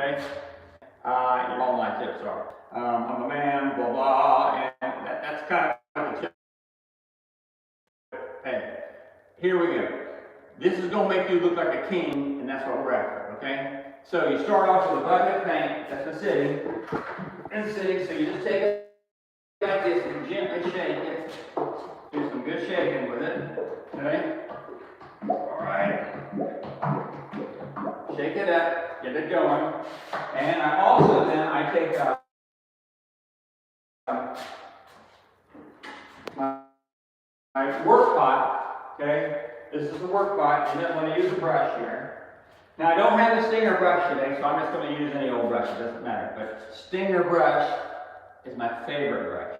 okay? And all my tips are. I'm a man, blah, blah, and that's kind of the tip. Hey, here we go. This is going to make you look like a king, and that's what we're after, okay? So you start off with a bucket of paint, that's the sitting, and sitting, so you just take it like this and gently shake it. Do some good shaking with it, okay? Alright. Shake it up, get it going. And I also I take my work pot, okay? This is the work pot, and then I'm going to use a brush here. Now I don't have a stinger brush today, so I'm just going to use any old brush, it doesn't matter. But stinger brush is my favorite brush.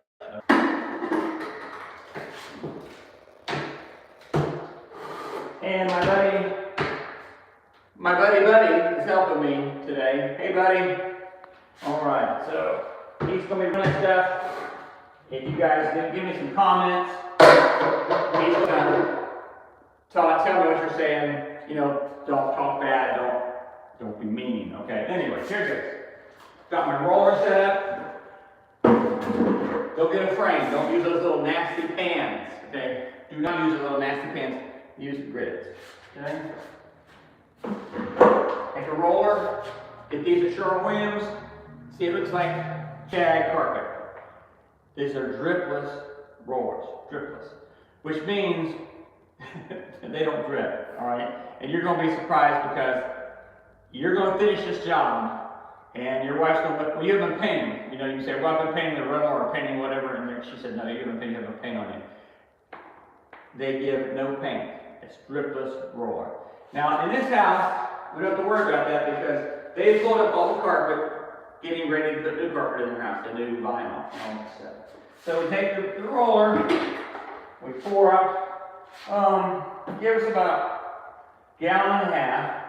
And my buddy is helping me today. Hey buddy. Alright, so he's going to be running stuff. If you guys give me some comments, he's going to tell me what you're saying. You know, don't talk bad, don't be mean, okay? Anyway, here it goes. Got my roller set up. Go get a frame. Don't use those little nasty pans, okay? Do not use the little nasty pans. Use grids, okay? Take a roller. Get these at Sherwin-Williams. See, it looks like shag carpet. These are dripless rollers, dripless, which means they don't drip, all right? And you're going to be surprised because you're going to finish this job and your wife's going to look, well, you have been painting. You know, you say, well, I've been painting the rental or painting whatever, and she said, no, you haven't painted, you have paint on it. They give no paint. It's dripless roller. Now, in this house, we don't have to worry about that because they pulled up all the carpet, getting ready to put new carpet in their house, the new vinyl and all that stuff. So we take the roller, we pour up, give us about a gallon and a half.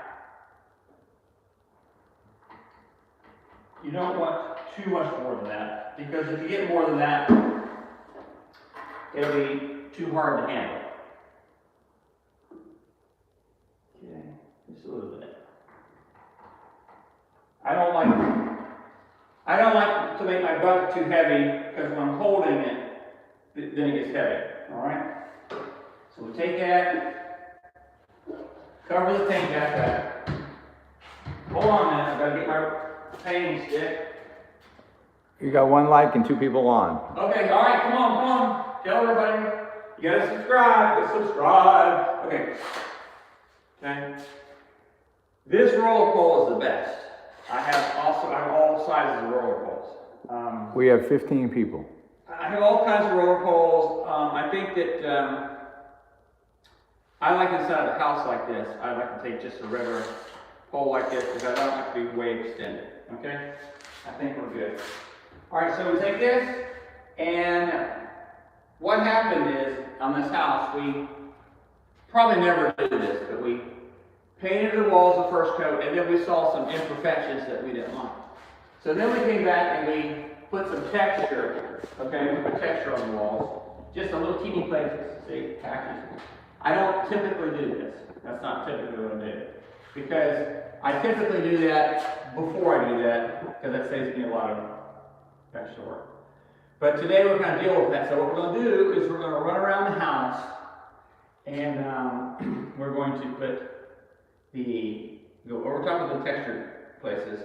You don't want too much more than that, because if you get more than that, it'll be too hard to handle. Okay, just a little bit. I don't like to make my bucket too heavy, because when I'm holding it, then it gets heavy, all right? So we take that, cover the paint back up. Hold on a minute, I've got to get my painting stick. You got 1 like and 2 people on. Okay, all right, come on. Tell everybody. You gotta subscribe. Okay. Okay. This roller pole is the best. I have all sizes of roller poles. We have 15 people. I have all kinds of roller poles. I think that I like inside of a house like this. I like to take just a regular pole like this because I don't like to be way extended. Okay? I think we're good. Alright, so we take this, and what happened is, on this house, we probably never did this, but we painted the walls the first coat, and then we saw some imperfections that we didn't like. So then we came back and we put some texture, okay, we put texture on the walls, just a little teeny places, see, patches. I don't typically do this. That's not typically what I do. Because I typically do that before I do that, because that saves me a lot of extra work. But today we're going to deal with that. So what we're going to do is we're going to run around the house, and we're going to go over top of the textured places,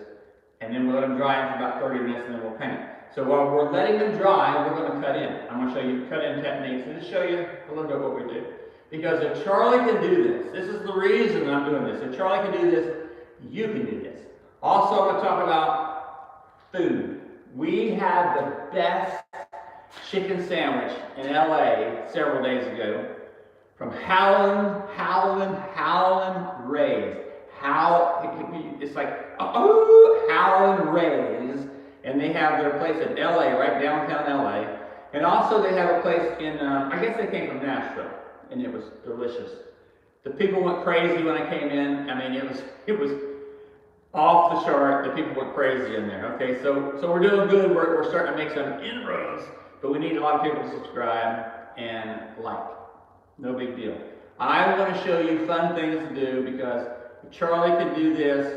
and then we'll let them dry for about 30 minutes, and then we'll paint. So while we're letting them dry, we're going to cut in. I'm going to show you cut-in techniques, and just show you a little bit what we do. Because if Charlie can do this is the reason I'm doing this. If Charlie can do this, you can do this. Also, I'm going to talk about food. We had the best chicken sandwich in LA several days ago from Howlin' Ray's. It's like, Howlin' Ray's. And they have their place in LA, right downtown LA. And also they have a place in, I guess they came from Nashville. And it was delicious. The people went crazy when I came in. I mean, it was off the chart. The people went crazy in there. Okay, so we're doing good. We're starting to make some inroads, but we need a lot of people to subscribe and like. No big deal. I want to show you fun things to do because if Charlie can do this,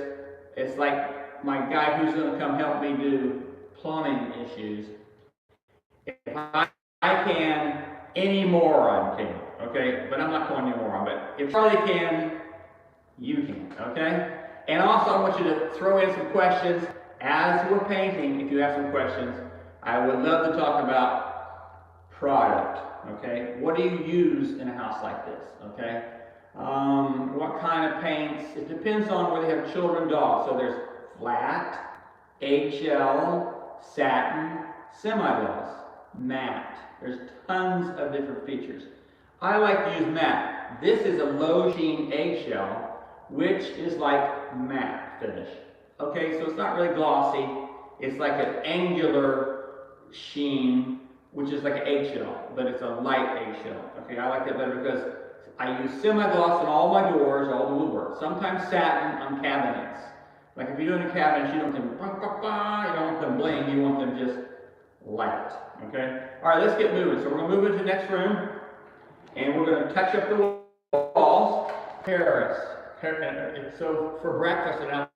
it's like my guy who's going to come help me do plumbing issues, if I can, any moron can, okay? But I'm not calling you a moron, but if Charlie can, you can, okay? And also, I want you to throw in some questions as we're painting. If you have some questions, I would love to talk about product, okay? What do you use in a house like this, okay? What kind of paints? It depends on whether you have children, dogs. So there's flat, eggshell, satin, semi-gloss, matte. There's tons of different features. I like to use matte. This is a low sheen eggshell, which is like matte finish. Okay, so it's not really glossy. It's like an angular sheen, which is like an eggshell, but it's a light eggshell. Okay, I like that better because I use semi-gloss on all my doors, all the woodwork. Sometimes satin on cabinets. Like if you're doing a cabinet, you don't want them, you don't want them bling, you want them just light. Okay? All right, let's get moving. So we're going to move into the next room, and we're going to touch up the walls. Paris. So for breakfast, and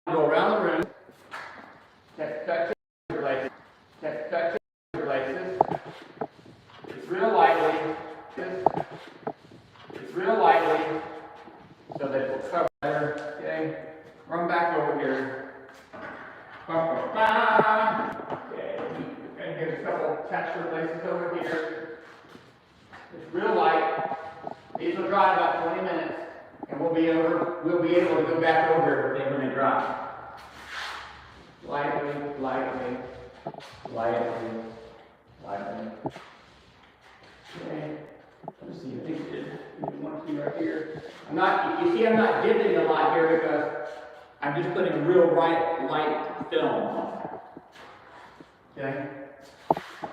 go around the room, touch your laces, touch your laces. It's real lightly, it's real lightly, so that it will cover better, okay? Run back over here. Okay, and here's a couple touch your laces over here. It's real light. These will dry about 20 minutes, and we'll be able to go back over everything when they dry. Lightly, lightly, lightly, lightly. Okay. Let me see. I think we did one, two right here. I'm not dipping a lot here because I'm just putting a real light film on. Okay.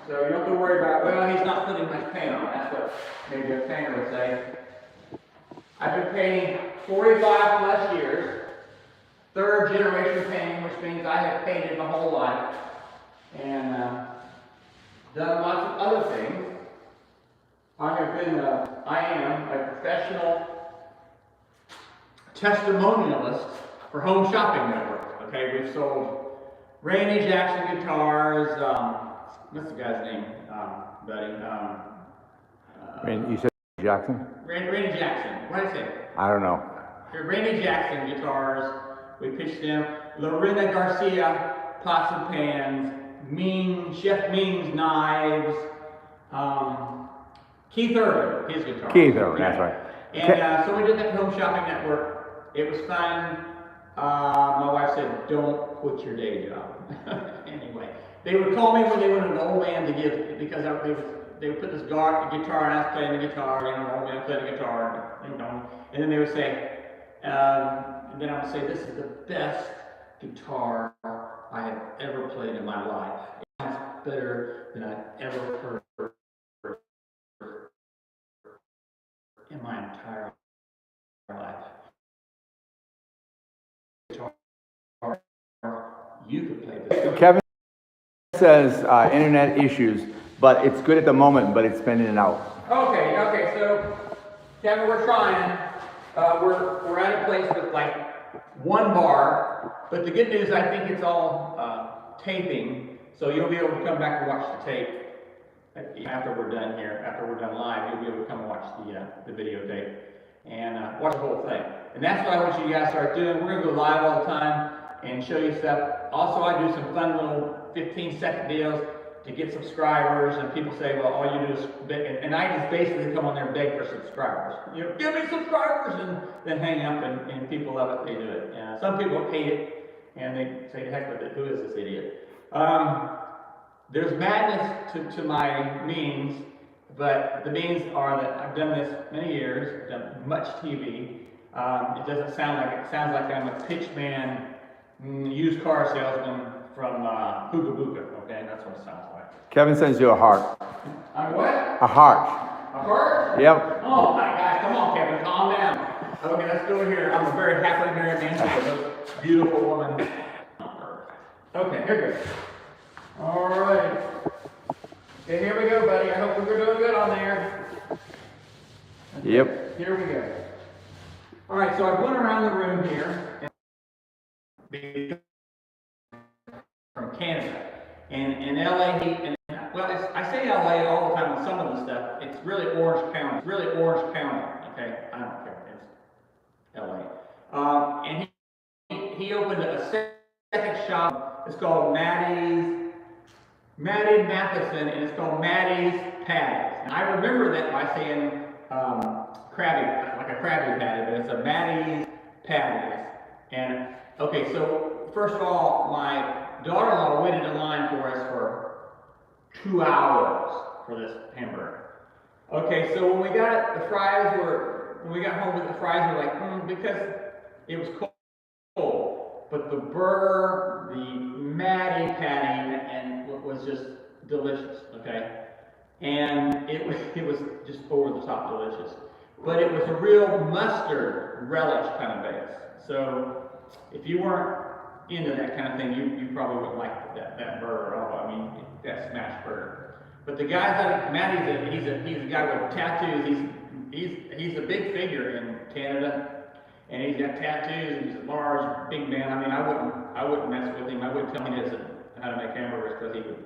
So you don't have to worry about, well, he's not putting much paint on. That's what maybe a painter would say. I've been painting 45 plus years. Third generation painting, which means I have painted my whole life and done lots of other things. I am a professional testimonialist for Home Shopping Network. Okay, we've sold Randy Jackson guitars. What's the guy's name, buddy? You said Jackson? Randy Jackson. What did I say? I don't know. Randy Jackson guitars. We pitched them. Lorena Garcia pots and pans. Chef Ming's knives. Keith Urban, his guitar. Keith Urban, that's right. And so we did that Home Shopping Network. It was fun. My wife said, "Don't quit your day job." Anyway, they would call me when they wanted an old man to give, because they would put this guitar, and I was playing the guitar, and an old man playing the guitar, and then they would say, and then I would say, "This is the best guitar I have ever played in my life. It sounds better than I've ever heard in my entire life." Guitar, you could play this. Kevin says internet issues, but it's good at the moment, but it's been in and out. Okay, so Kevin, we're trying. We're at a place with like one bar, but the good news, I think it's all taping, so you'll be able to come back and watch the tape after we're done here. After we're done live, you'll be able to come and watch the videotape and watch the whole thing. And that's what I want you guys to start doing. We're gonna go live all the time and show you stuff. Also, I do some fun little 15-second deals to get subscribers, and people say, well, all you do is beg, and I just basically come on there and beg for subscribers. Give me subscribers, and then hang up, and people love it, they do it. Some people hate it, and they say, the heck with it, who is this idiot? There's madness to my means, but the means are that I've done this many years, I've done much TV. It doesn't sound like it. It sounds like I'm a pitchman, used car salesman from Hooga Booga, okay? That's what it sounds like. Kevin sends you a heart. What? A heart. A heart? Yep. Oh my gosh, come on, Kevin, calm down. Okay, let's go over here. I'm a very happily married man with a beautiful woman. Okay, here we go. All right. Okay, here we go, buddy. I hope we're doing good on there. Okay, Yep. here we go. All right, so I went around the room here from Canada. And in LA, I say LA all the time with some of the stuff. It's really Orange County. It's really Orange County. Okay, I don't care. It's LA. And he opened a second shop. It's called Maddie Matheson, and it's called Maddie's Patties. And I remember that by saying Krabby, like a Krabby Patty, but it's a Maddie's Patties. And okay, so first of all, my daughter-in-law waited in line for us for 2 hours for this hamburger. Okay, so when we got it, when we got home with the fries were like, because it was cold. But the burger, the Maddie patty, and it was just delicious, okay? And it was just over the top delicious. But it was a real mustard relish kind of base. So if you weren't into that kind of thing, you probably wouldn't like that burger at all. I mean, that smash burger. But the guy, Maddie's he's a guy with tattoos. He's a big figure in Canada. And he's got tattoos, and he's a large, big man. I mean, I wouldn't mess with him. I wouldn't tell him how to make hamburgers because he would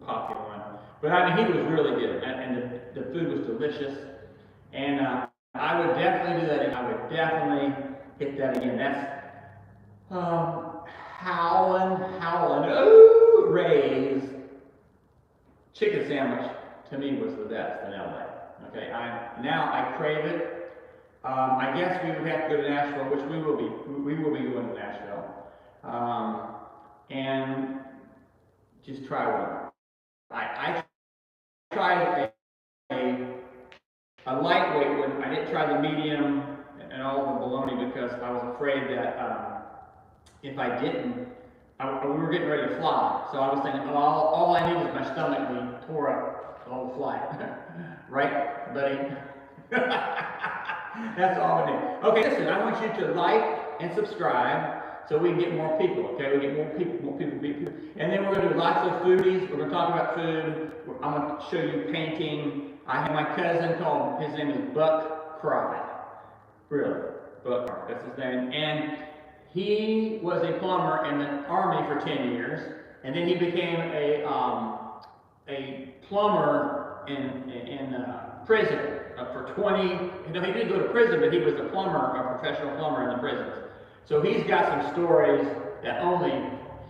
pop you one. But I mean, he was really good, and the food was delicious. And I would definitely do that. And I would definitely hit that again. That's Howlin' Ray's chicken sandwich to me was the best in LA. Okay, now I crave it. I guess we would have to go to Nashville, which we will be going to Nashville, and just try one. I tried a lightweight one. I didn't try the medium and all the bologna because I was afraid that if I didn't, we were getting ready to fly. So I was thinking, all I need is my stomach to be tore up the whole flight, right, buddy? That's all we need. Okay, listen, I want you to like and subscribe so we can get more people, okay? We get more people. And then we're going to do lots of foodies. We're going to talk about food. I'm going to show you painting. I have my cousin called, his name is Buck Cry. Really, Buck Cry, that's his name. And he was a plumber in the Army for 10 years. And then he became a plumber in prison. For 20, he didn't go to prison, but he was a professional plumber in the prisons. So he's got some stories that only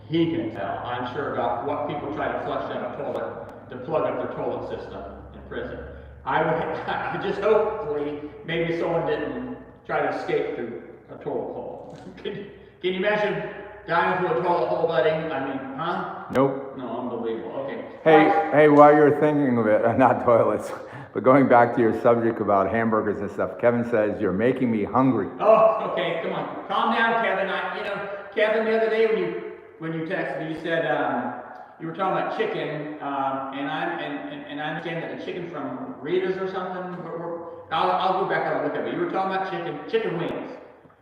he can tell, I'm sure, about what people try to flush down a toilet, to plug up their toilet system in prison. I just hopefully, maybe someone didn't try to escape through a toilet hole. Can you imagine dying through a toilet hole, buddy? I mean, huh? Nope. No, unbelievable. Okay. Hey, while you're thinking of it, not toilets, but going back to your subject about hamburgers and stuff, Kevin says, you're making me hungry. Oh, okay, come on. Calm down, Kevin. Kevin, the other day when you texted me, you said you were talking about chicken, and I understand that the chicken from Rita's or something. I'll go back and look at it. You were talking about chicken wings.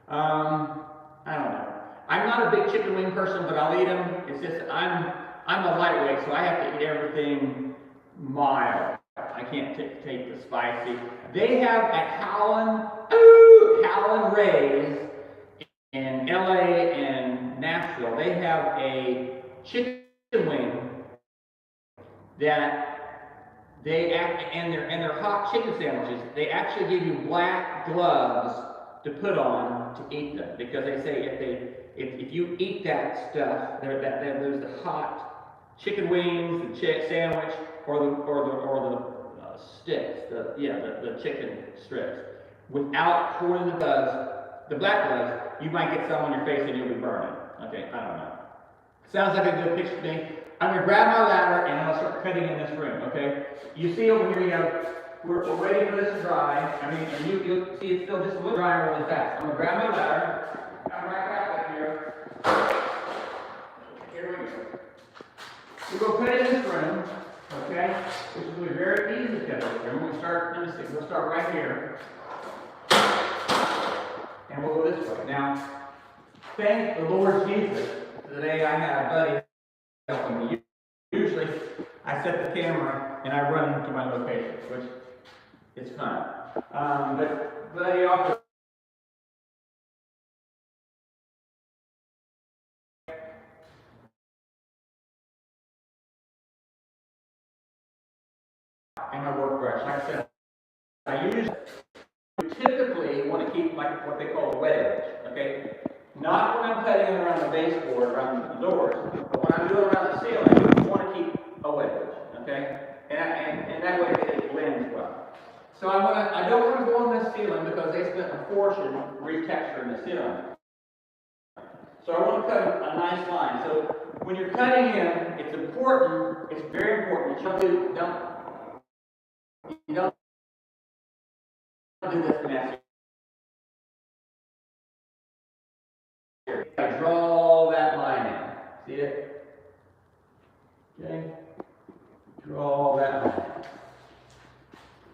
I don't know. I'm not a big chicken wing person, but I'll eat them. It's just I'm a lightweight, so I have to eat everything mild. I can't take the spicy. They have at Howlin' Ray's in LA and Nashville, they have a chicken wing that and their hot chicken sandwiches, they actually give you black gloves to put on to eat them, because they say if you eat that stuff, there's the hot chicken wings, the sandwich, or the sticks, the chicken strips, without pulling the black gloves, you might get some on your face and you'll be burning. Okay, I don't know. Sounds like a good picture to me. I'm gonna grab my ladder and I'm gonna start cutting in this room. Okay, you see over here we're waiting for this to dry. And you'll see it's still just a little drier really fast. I'm gonna grab my ladder. Come right back up here. Here we go. We're gonna cut in this room. Okay, which will be very easy to cut this room. We'll start right here. And we'll go this way. Now, thank the Lord Jesus. Today I had a buddy helping me. Usually I set the camera and I run to my location, which is fun. But you also and my work brush. Like I said, I usually typically want to keep like what they call a wet edge, okay? Not when I'm cutting around the baseboard, around the doors, but when I'm doing around the ceiling, you want to keep a wet edge, okay? And that way it blends well. So I don't want to go on this ceiling because they spent a fortune retexturing the ceiling. So I want to cut a nice line. So when you're cutting in, it's important, it's very important that you don't do this mess here. I draw that line in. See it? Okay. Draw that line.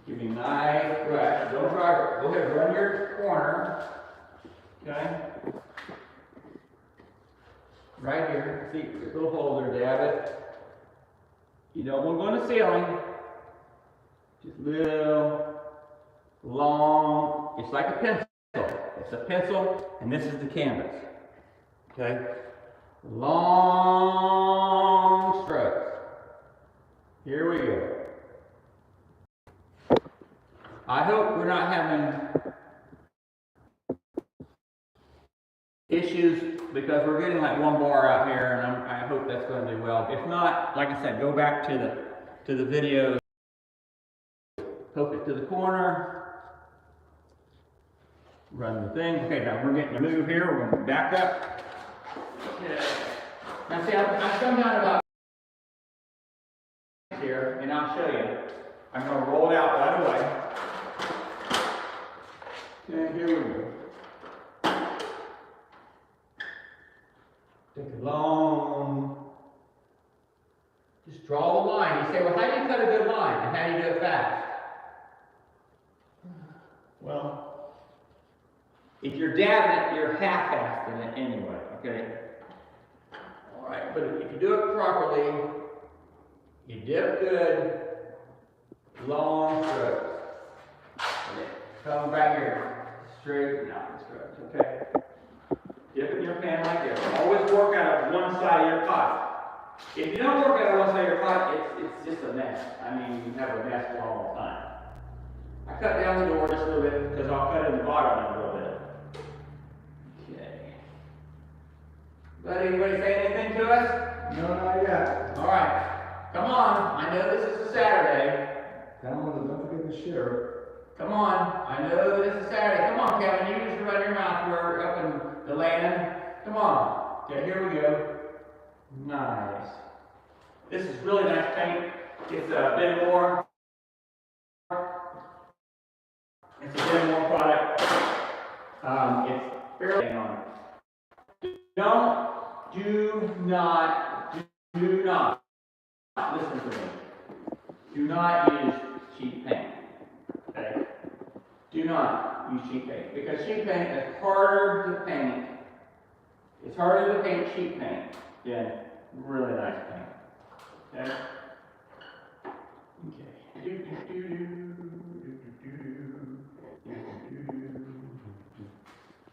Give me a nice brush. Don't try. Go ahead, run your corner. Okay. Right here. See, there's a little hole there. Dab it. You don't want to go on the ceiling. Just little, long. It's like a pencil. It's a pencil, and this is the canvas. Okay. Long strokes. Here we go. I hope we're not having issues because we're getting like one bar out here, and I hope that's going to do well. If not, like I said, go back to the video, poke it to the corner, run the thing. Okay, now we're getting to move here. We're going to back up. Okay. Now see, I've come down about here, and I'll show you. I'm going to roll it out right away. And here we go. Take a long, just draw the line. You say, well, how do you cut a good line? And how do you do it fast? Well, if you're dabbing it, you're half-assing it anyway, okay? All right, but if you do it properly, you dip good, long strokes. Okay. Come back here. Straight, not straight, okay? Dip in your pan like this. Always work out of one side of your pot. If you don't work out of one side of your pot, it's just a mess. I mean, you have a mess all the time. I cut down the door just a little bit because I'll cut in the bottom a little bit. Okay. But anybody say anything to us? No, not yet. All right. Come on. I know this is a Saturday. Don't forget to share. Come on, I know this is Saturday. Come on, Kevin, you just run your mouth. We're up in the land. Come on. Okay, here we go. Nice. This is really nice paint. It's a Benmore. It's a Benmore product. It's fairly on it. Do not listen to me. Do not use cheap paint. Okay? Do not use cheap paint because cheap paint is harder to paint. It's harder to paint cheap paint than really nice paint. Okay? Okay.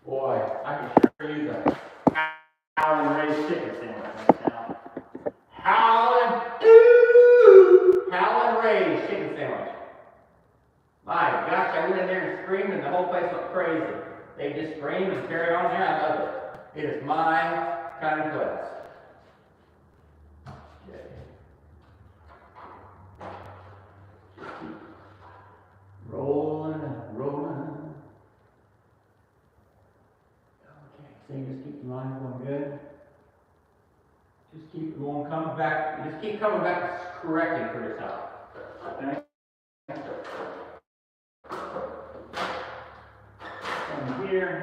Boy, I can sure use a Howlin' Ray's chicken sandwich right now. Howlin' Ray's chicken sandwich. My gosh, I went in there and screamed and the whole place went crazy. They just screamed and carried on there. I love it. It is my kind of place. Okay. Rolling. Okay, so you just keep the line going good. Just keep going, coming back. Just keep coming back correcting for yourself. Okay? Come here.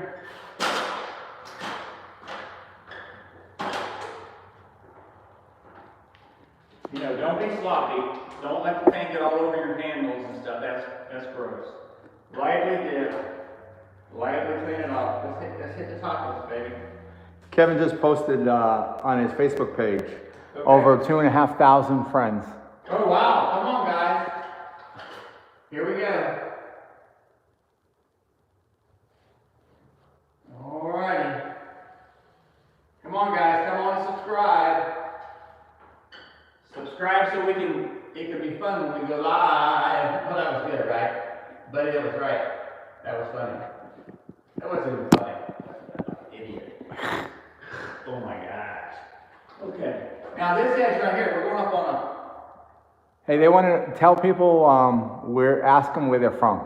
You know, don't be sloppy. Don't let the paint get all over your handles and stuff. That's gross. Lightly dip. Lightly clean it off. Let's hit the top of this, baby. Kevin just posted on his Facebook page over 2,500 friends. subscribe so it could be fun when we go live. Well, that was good, right? Buddy, that was right. That was funny. That wasn't even funny. Idiot. Oh my gosh. Okay. Now this edge right here, we're going up on a. Hey, they want to tell people, ask them where they're from.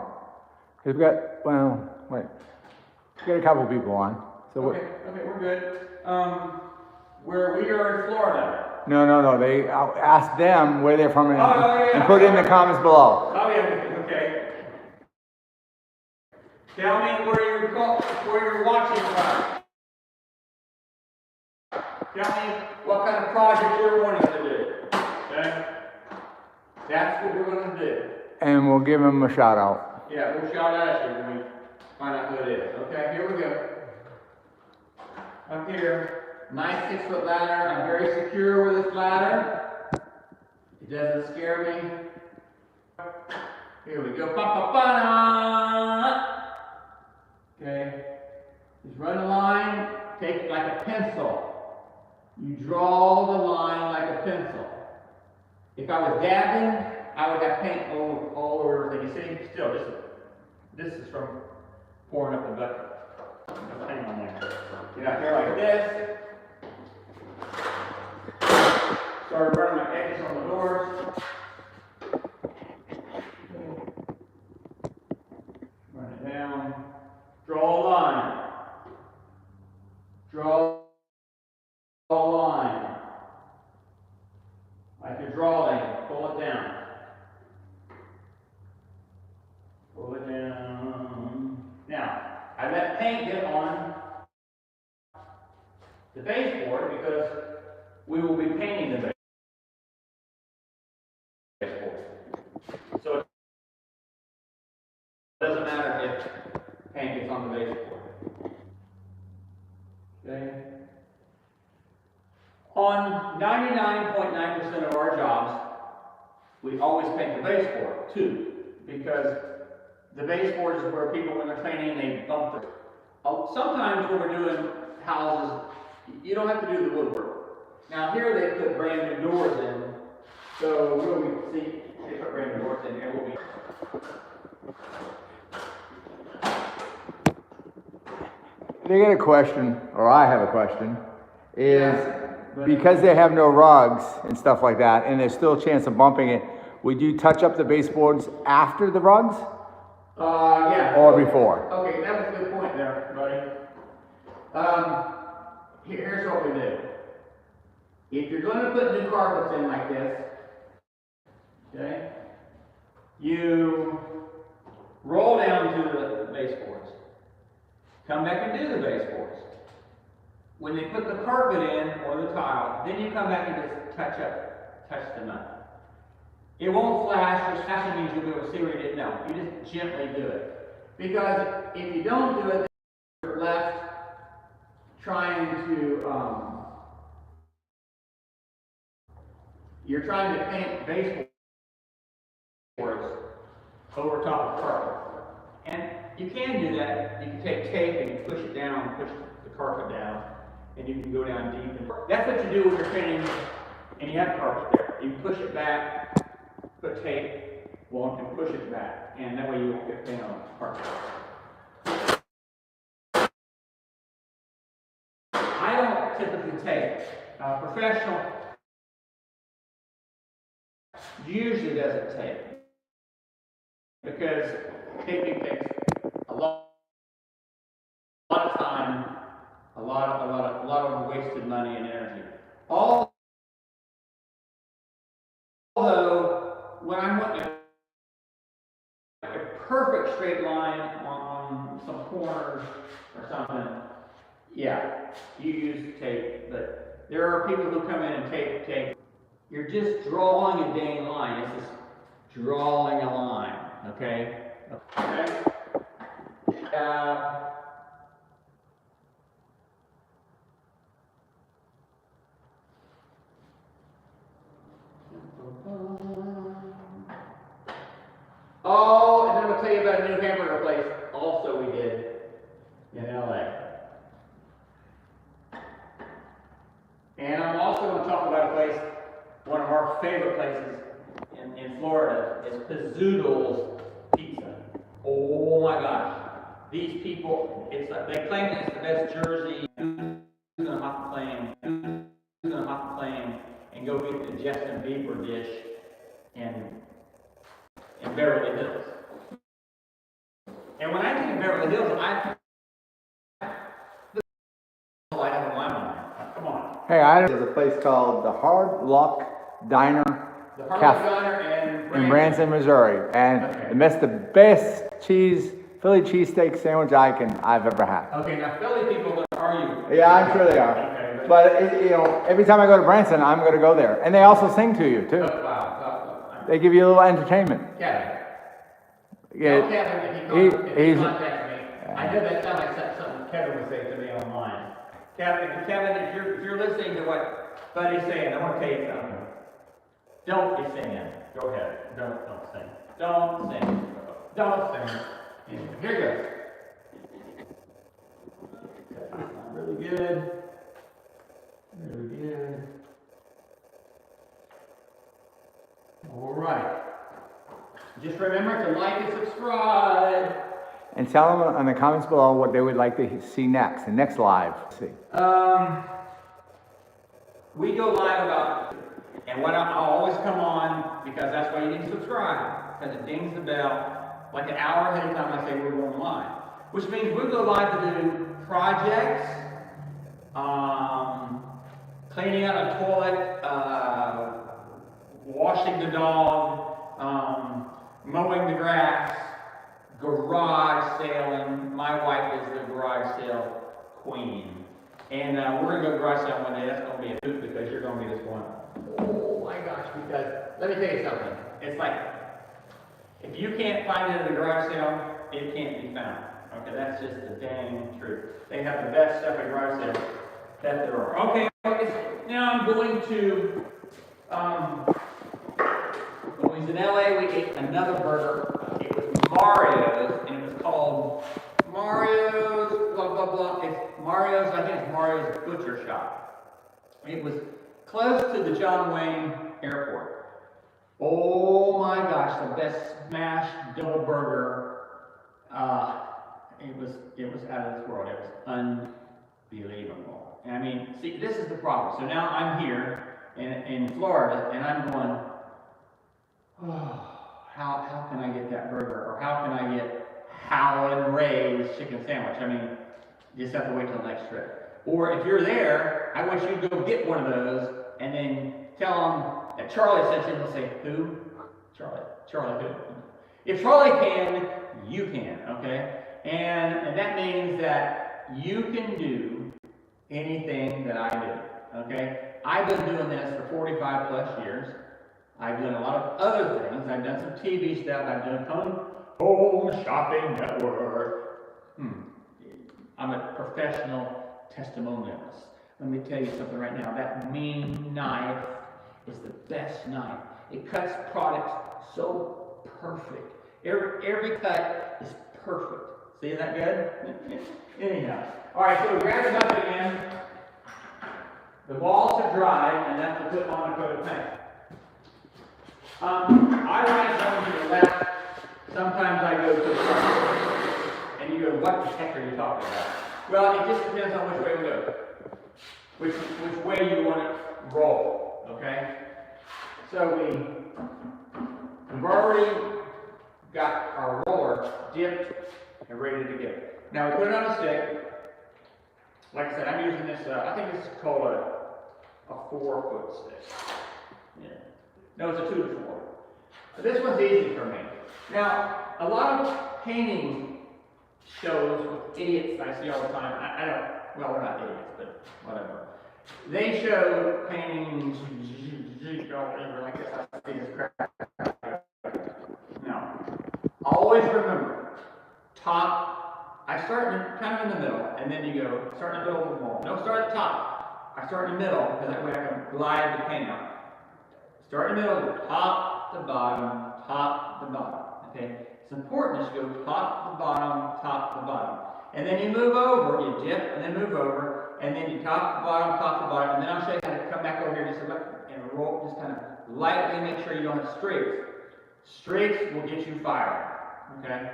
We've got, well, wait. We got a couple people on. So Okay, we're good. Where we are in Florida. No. They ask them where they're from and put it in the comments below. Oh yeah, okay. Tell me where you're watching from. Tell me what kind of project you're wanting to do. Okay? That's what we're going to do. And we'll give them a shout out. Yeah, we'll shout out at you when we find out who it is. Okay, here we go. Up here, nice 6-foot ladder. I'm very secure with this ladder. It doesn't scare me. Here we go. Ba-ba-ba-da. Okay. Just run the line. Take it like a pencil. You draw the line like a pencil. If I was dabbing, I would have paint all over everything. You see? Still, this is from pouring up the bucket. Hang on there. Get out here like this. Start running my edges on the doors. Run it down. Draw a line. Draw a line. Like you're drawing, pull it down. Pull it down. Now, I let paint get on the baseboard because we will be painting the baseboard. So it doesn't matter if paint gets on the baseboard. Okay? On 99.9% of our jobs, we always paint the baseboard too, because the baseboard is where people, when they're cleaning, they bump it. Sometimes when we're doing houses, you don't have to do the woodwork. Now here they put brand new doors in, so we'll see, they put brand new doors in here, we'll be. They got a question, or I have a question, because they have no rugs and stuff like that, and there's still a chance of bumping it, would you touch up the baseboards after the rugs? Yeah. Or before? Okay, that was a good point there, buddy. Here's what we do. If you're going to put new carpets in like this, okay, you roll down to the baseboards. Come back and do the baseboards. When they put the carpet in or the tile, then you come back and just touch them up. It won't flash. Just flashing means you'll be able to see where you didn't know. You just gently do it. Because if you don't do it, then you're left trying to, you're trying to paint baseboards over top of carpet. And you can do that. You can take tape and you push it down, push the carpet down, and you can go down deep. And that's what you do when you're painting and you have carpet there. You push it back, put tape on, and push it back, and that way you won't get paint on the carpet. I don't typically tape. Professional usually doesn't tape because taping takes a lot of time, a lot of wasted money and energy. Although when I want a perfect straight line on some corners or something, yeah, you use tape. But there are people who come in and tape. You're just drawing a dang line. It's just drawing a line. Okay. Okay. Oh, and then I'll tell you about a new hamburger place also we did in LA. And I'm also going to talk about a place one of our favorite places in Florida is Pizzoodle's Pizza. Oh my gosh. These people, it's like, they claim that it's the best Jersey. Who's gonna hop the plane? Who's gonna hop the plane and go get the Justin Bieber dish in Beverly Hills? And when I think of Beverly Hills, all I have in my mind. Come on. Hey, there's a place called the Hard Luck Diner The Harlem Diner in Branson, Missouri, and it's the best Philly cheesesteak sandwich I've ever had. Okay, now Philly people, what are you? Yeah, I'm sure they are. Okay, but every time I go to Branson, I'm going to go there, and they also sing to you too. Oh, wow. They give you a little entertainment. Kevin. Yeah, Tell Kevin if he he's contacts me. I know that sounds like something Kevin would say to me online. Kevin, if you're listening to what Buddy's saying, I want to tell you something. Don't be singing. Go ahead. Don't sing. Don't sing. Don't sing. Here you go. Really good. Really good. All right. Just remember to like and subscribe. And tell them in the comments below what they would like to see next, the next live. We go live about, and I'll always come on, because that's why you need to subscribe, because it dings the bell, like an hour ahead of time I say we're going live. Which means we go live to do projects, cleaning out a toilet, washing the dog, mowing the grass, garage sailing. My wife is the garage sale queen. And we're going to go garage sale one day. That's going to be a hoot, because you're going to be this one. Oh my gosh, because let me tell you something. It's like, if you can't find it at a garage sale, it can't be found. Okay, that's just the dang truth. They have the best stuff at garage sales that there are. Okay, now I'm going to, when we was in LA, we ate another burger. It was Mario's, and it was called Mario's, blah, blah, blah. It's Mario's, I think it's Mario's Butcher Shop. It was close to the John Wayne Airport. Oh my gosh, the best smashed double burger. It was out of this world. It was unbelievable. And I mean, see, this is the problem. So now I'm here in Florida, and I'm going, oh, how can I get that burger? Or how can I get Howlin' Ray's chicken sandwich? I mean, you just have to wait till the next trip. Or if you're there, I want you to go get one of those and then tell them that Charlie sent you, and they'll say, who? Charlie who? If Charlie can, you can, okay? And that means that you can do anything that I do, okay? I've been doing this for 45 plus years. I've done a lot of other things. I've done some TV stuff. I've done home shopping network. I'm a professional testimonialist. Let me tell you something right now. That mean knife is the best knife. It cuts products so perfect. Every cut is perfect. See that good? Anyhow. All right, so we grab it up again. The balls have dried, and that's to put on a coat of paint. I like going to the left. Sometimes I go to the right. And you go, what the heck are you talking about? Well, it just depends on which way we go. Which way you want to roll, okay? So we've already got our roller dipped and ready to go. Now we put it on a stick. Like I said, I'm using this, I think this is called a 4-foot stick. Yeah. No, it's a 2 to 4. But this one's easy for me. Now, a lot of painting shows with idiots I see all the time. I don't, well, they're not idiots, but whatever. They show painting like this. I see this crap. No. Always remember, I start kind of in the middle, and then you go, start in the middle of the wall. Don't start at the top. I start in the middle, because that way I can glide the paint out. Start in the middle, top to bottom, okay? It's important to go top to bottom. And then you move over, you dip, and then move over, and then you top to bottom, and then I'll show you how to come back over here just a and roll, just kind of lightly make sure you don't have streaks. Streaks will get you fired, okay?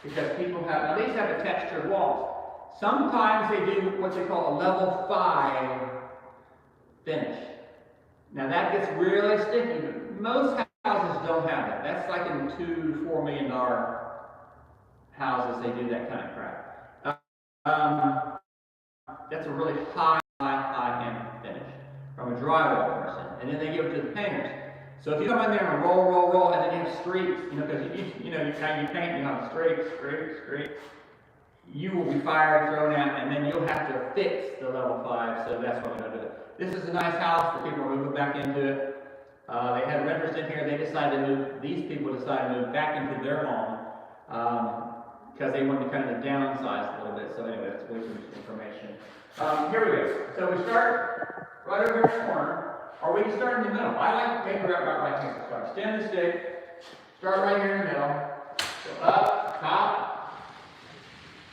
Because people have, now these have a textured walls. Sometimes they do what they call a level 5 finish. Now that gets really sticky, but most houses don't have that. That's like in $2 to $4 million houses, they do that kind of crap. That's a really high-end finish from a drywall person, and then they give it to the painters. So if you come in there and roll, and then you have streaks, because you paint, you have streaks, you will be fired, thrown out, and then you'll have to fix the level 5. So that's what I'm going to do. This is a nice house. The people are moving back into it. They had renters in here. They decided to move. These people decided to move back into their home because they wanted to kind of downsize a little bit. So anyway, that's way too much information. Here we go. So we start right over here in the corner, or we can start in the middle. I like to paper out right here. So I extend the stick, start right here in the middle, go up, top,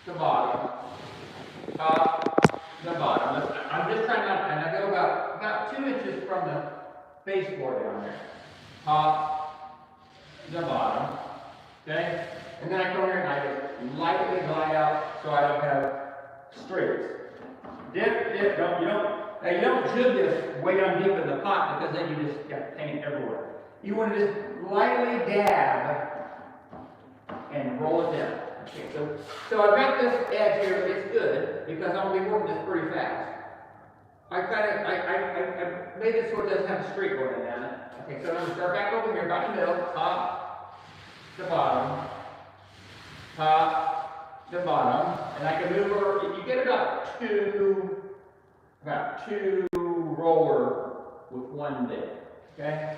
to bottom, top, to bottom. I'm just trying to, and I go about 2 inches from the baseboard down there. Top, to bottom, okay? And then I go here and I just lightly glide out so I don't have streaks. Dip, you don't jig this way down deep in the pot because then you just got paint everywhere. You want to just lightly dab and roll it down. Okay, so I've got this edge here, it's good because I'm going to be working this pretty fast. I made this so it doesn't have a streak going down it. Okay, so I'm going to start back over here, about the middle, top to bottom, top to bottom, and I can move over. You get about two roller with one dip. Okay,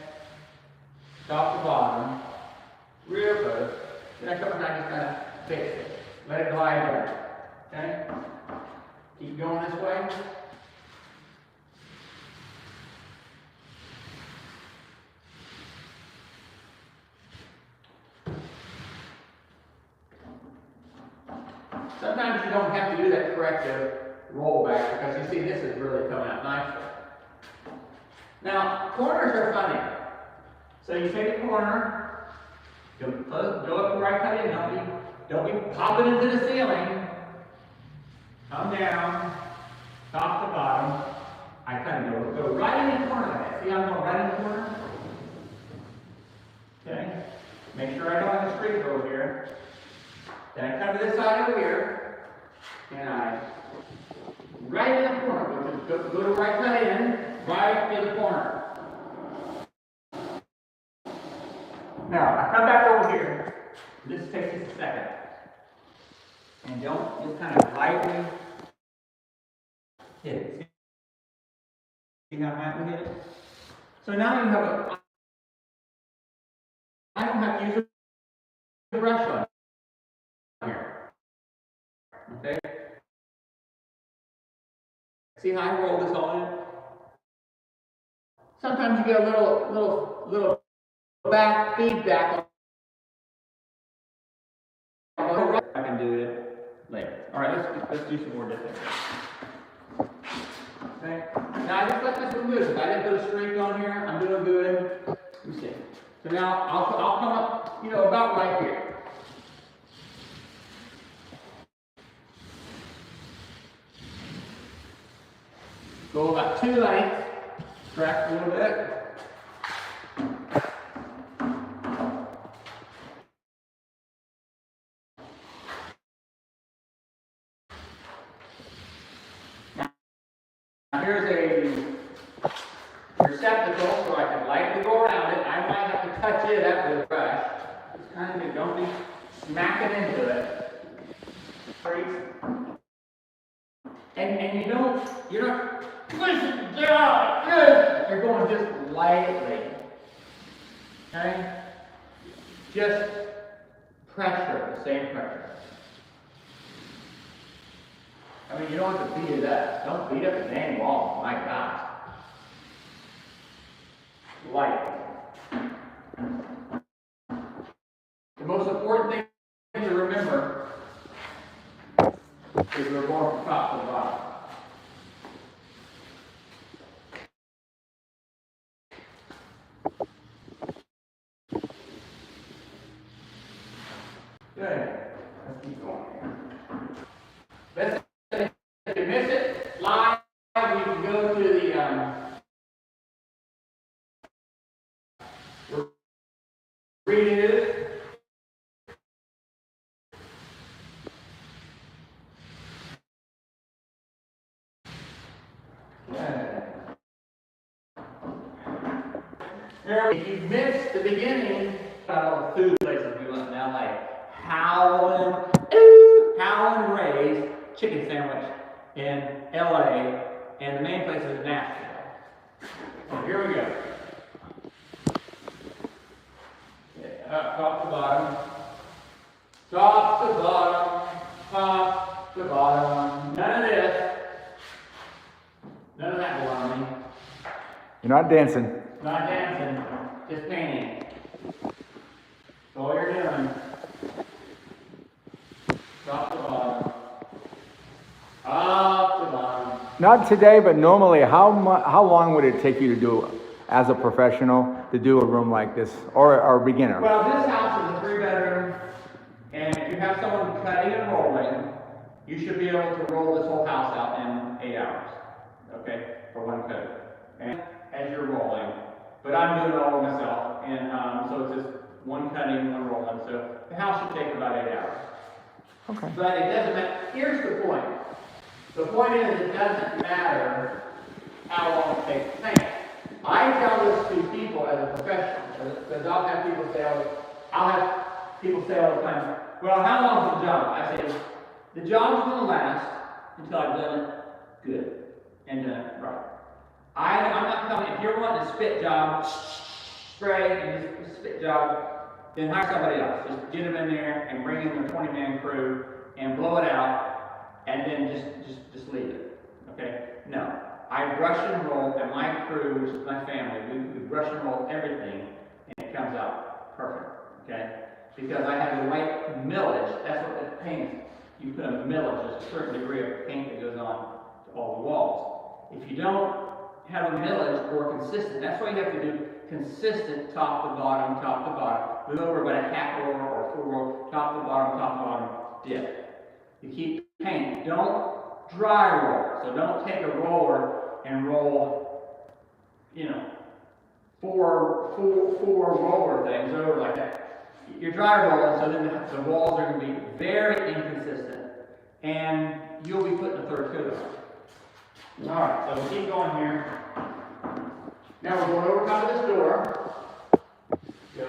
top to bottom, real good. Then I come and I just kind of fix it. Let it glide down. Okay? Keep going this way. Sometimes you don't have to do that corrective rollback because you see this is really coming out nicely. Now, corners are funny. So you take a corner, go up to where I cut in, don't be popping into the ceiling. Come down, top to bottom. I kind of go right in the corner like that. See how I'm going right in the corner? Okay. Make sure I don't have a streak over here. Then I come to this side over here, and I right in the corner. Go to right cut in, right in the corner. Now, I come back over here. This takes just a second. And don't just kind of lightly hit it. See how lightly hit it? So now you have I don't have to use a brush on here. Okay? See how I roll this on? Sometimes you get a little back feedback. I can do it later. All right, let's do some more different. Okay. Now I just let this one move. I didn't put a streak on here. I'm doing good. Let me see. So now I'll come up, about right here. Go about 2 lengths. Track a little bit. Here's a receptacle so I can lightly go around it. I might have to touch it up with a brush. Just kind of don't be smacking into it. And you're not pushing down. Good. You're going just lightly. Okay? Just pressure, the same pressure. I mean, you don't have to beat it up. Don't beat up the dang wall. My God. Light. The most important thing to remember is we're going from top to the bottom. Redo. If you missed the beginning, all the food places we went in LA, Howlin' Ray's chicken sandwich in LA, and the main place is Nashville. So here we go. Yeah, top to bottom. Top to bottom. Top to bottom. None of this. None of that baloney. You're not dancing. Not dancing, just painting. That's all you're doing. Top to bottom. Top to bottom. Not today, but normally, how long would it take you to do, as a professional, to do a room like this, or a beginner? Well, this house is a 3-bedroom, and if you have someone cutting and rolling, you should be able to roll this whole house out in 8 hours. Okay, for one coat. And as you're rolling. But I'm doing it all myself, and so it's just one cutting, one rolling. So the house should take about 8 hours. Okay. But it doesn't matter. Here's the point. The point is, it doesn't matter how long it takes to paint. I tell this to people as a professional, because I'll have people say all the time, well, how long is the job? I say, the job's going to last until I've done it good and done it right. I'm not telling you, if you're wanting a spit job, spray and just a spit job, then hire somebody else. Just get them in there and bring in a 20-man crew and blow it out, and then just leave it. Okay? No. I brush and roll, and my crew, which is my family, we brush and roll everything, and it comes out perfect. Okay? Because I have the right millage. That's what it paints. You put a millage, there's a certain degree of paint that goes on to all the walls. If you don't have a millage or consistent, that's why you have to do consistent top to bottom, with over about a half roll or full roll, top to bottom, dip. You keep painting. Don't dry roll. So don't take a roller and roll, four roller things over like that. You're dry rolling, so then the walls are going to be very inconsistent, and you'll be putting a third coat on. Alright, so we'll keep going here. Now we're going over top of this door. Go.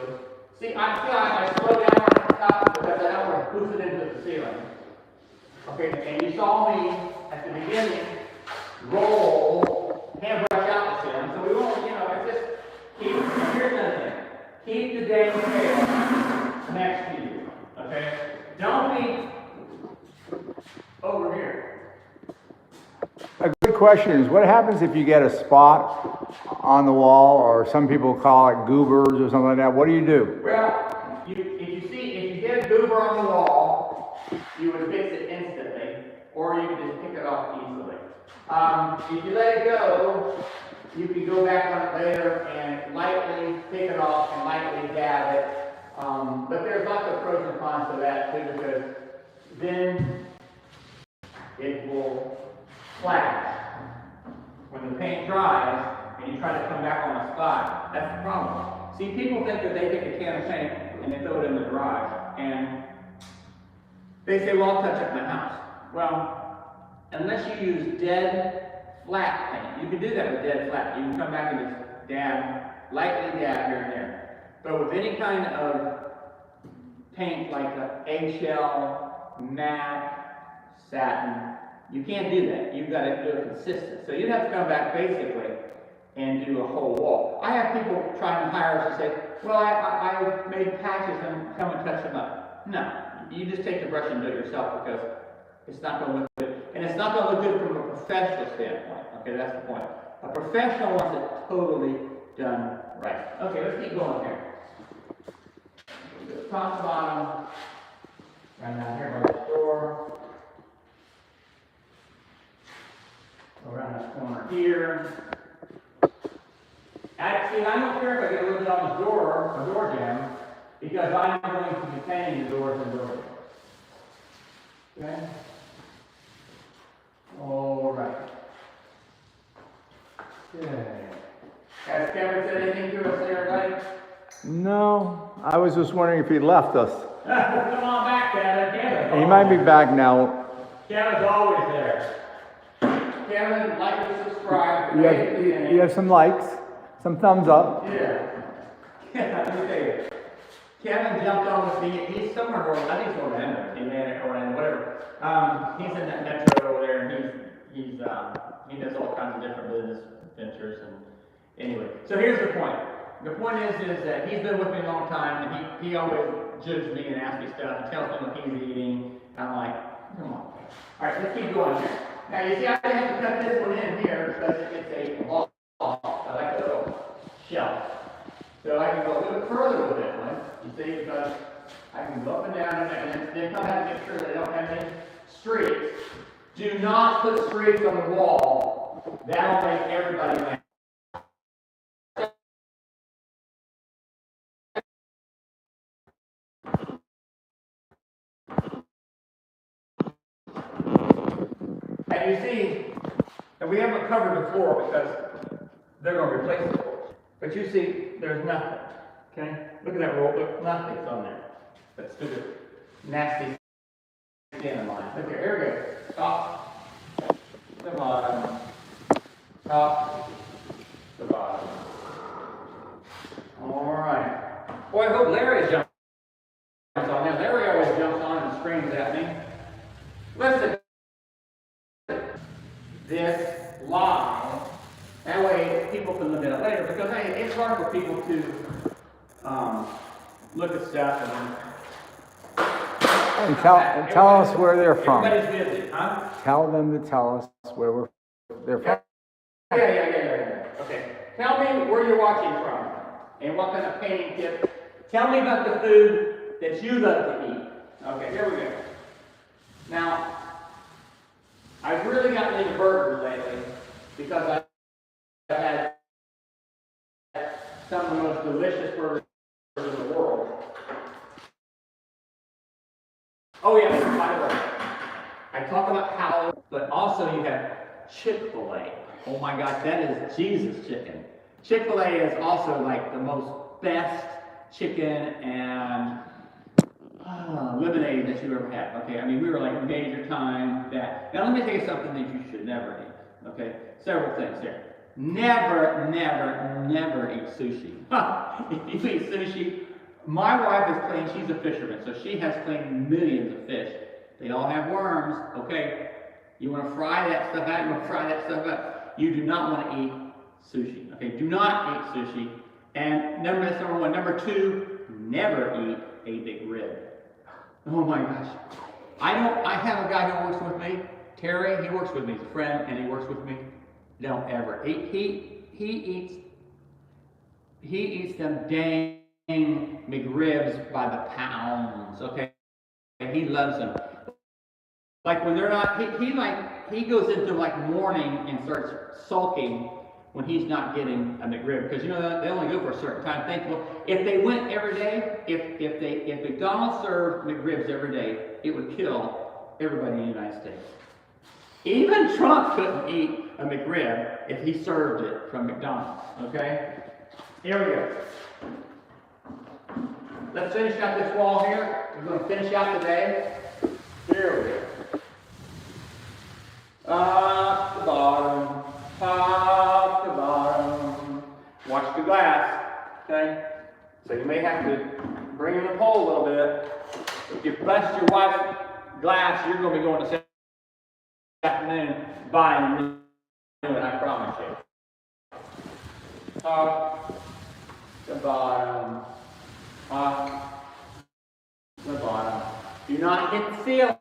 See, I feel like I slow down at the top because I don't want to poof it into the ceiling. Okay, and you saw me at the beginning roll, handbrush out the ceiling, so we won't, it's just here's another thing. Keep the dang tail next to you. Okay? Don't be over here. A good question is, what happens if you get a spot on the wall, or some people call it goobers or something like that? What do you do? Well, if you get a goober on the wall, you would fix it instantly, or you could just pick it off easily. If you let it go, you can go back on it later and lightly pick it off and lightly dab it. But there's lots of pros and cons to that too, because then it will flash. When the paint dries and you try to come back on a spot, that's the problem. See, people think that they take a can of paint and they throw it in the garage, and they say, well, I'll touch up my house. Well, unless you use dead flat paint, you can do that with dead flat. You can come back and just lightly dab here and there. But with any kind of paint like an eggshell, matte, satin, you can't do that. You've got to do it consistent. So you'd have to come back basically and do a whole wall. I have people trying to hire us and say, well, I made patches and come and touch them up. No, you just take the brush and do it yourself, because it's not going to look good. And it's not going to look good from a professional standpoint. Okay, that's the point. A professional wants it totally done right. Okay, let's keep going here. Top to bottom, right down here by the door. Around this corner here. Actually, I don't care if I get a little bit on the door jamb, because I'm going to be painting the doors and doors. Okay? All right. Okay. Has Kevin said anything to us there, buddy? No, I was just wondering if he left us. Come on back, Kevin. He might be back now. Kevin's always there. Kevin, like and subscribe. You have some likes, some thumbs up. Yeah. Yeah, let me tell you. Kevin jumped on with me. He's somewhere over, I think he's Orlando, Orlando, whatever. He's in that metro over there, and he does all kinds of different business ventures. And anyway, so here's the point. The point is that he's been with me a long time, and he always judges me and asks me stuff and tells me what he's eating. I'm like, come on. All right, let's keep going here. Now you see, I have to cut this one in here because it's a block. I like a little shelf. So I can go a little bit further with this one, you see, because I can go up and down and then come out and make sure they don't have any streaks. Do not put streaks on the wall. That'll make everybody mad. And you see, and we haven't covered the floor because they're going to replace the floor. But you see, there's nothing. Okay? Look at that roll. Look, nothing's on there. That stupid, nasty skin of mine. Look here we go. Top, the bottom, top, the bottom. All right. Boy, I hope Larry jumps on there. Larry always jumps on and screams at me. Listen. This lie. That way people can look at it later, because hey, it's hard for people to look at stuff And tell us where they're from. Everybody's busy, huh? Tell them to tell us where they're from. Yeah. Okay. Tell me where you're watching from and what kind of painting tips. Tell me about the food that you love to eat. Okay, here we go. Now, I've really gotten into burgers lately because I've had some of the most delicious burgers in the world. Oh yeah, by the way, I talk about how, but also you have Chick-fil-A. Oh my gosh, that is Jesus chicken. Chick-fil-A is also like the most best chicken and lemonade that you ever had. Okay, I mean, we were like major time that. Now let me tell you something that you should never eat. Okay, several things here. Never eat sushi. If you eat sushi, my wife is clean, she's a fisherman, so she has cleaned millions of fish. They all have worms, okay? You want to fry that stuff out, you want to fry that stuff out. You do not want to eat sushi, okay? Do not eat sushi. And that's number one. Number two, never eat a big rib. Oh my gosh. I have a guy who works with me, Terry, he works with me, he's a friend, and he works with me. Don't ever. He eats them dang McRibs by the pounds, okay? And he loves them. Like when they're not, he goes into like mourning and starts sulking when he's not getting a McRib, because you know they only go for a certain time. Thankful. If they went every day, if McDonald's served McRibs every day, it would kill everybody in the United States. Even Trump couldn't eat a McRib if he served it from McDonald's. Okay? Here we go. Let's finish out this wall here. We're going to finish out today. Here we go. Top to bottom. Top to bottom. Watch the glass. Okay? So you may have to bring in the pole a little bit. If you bust your wife's glass, you're going to be going to afternoon buying new one, I promise you. Top to bottom. Top to bottom. Do not hit the ceiling.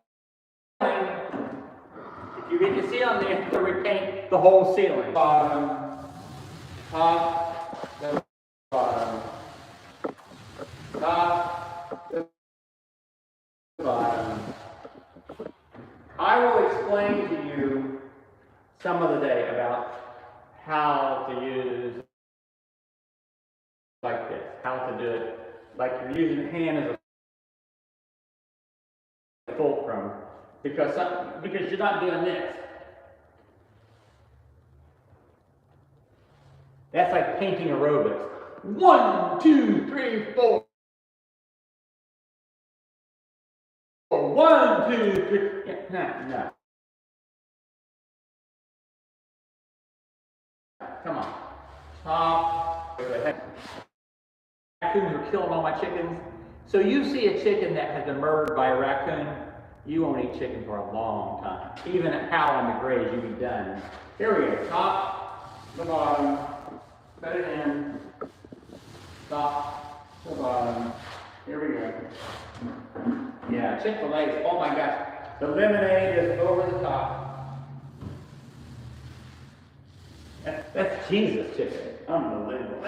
If you hit the ceiling, you have to repaint the whole ceiling. Bottom. Top to bottom. Top to bottom. I will explain to you some other day about how to use like this, how to do it like you're using the hand as a fulcrum, because you're not doing this. That's like painting aerobics. 1, 2, 3, 4. 1, 2, 3. Yeah, no. Come on. Stop. Raccoons are killing all my chickens. So you see a chicken that has been murdered by a raccoon, you won't eat chicken for a long time. Even at Howell and McRae's, you'll be done. Here we go. Top, the bottom, put it in. Top, the bottom. Here we go. Yeah, Chick-fil-A, oh my gosh. The lemonade is over the top. That's Jesus chicken. Unbelievable.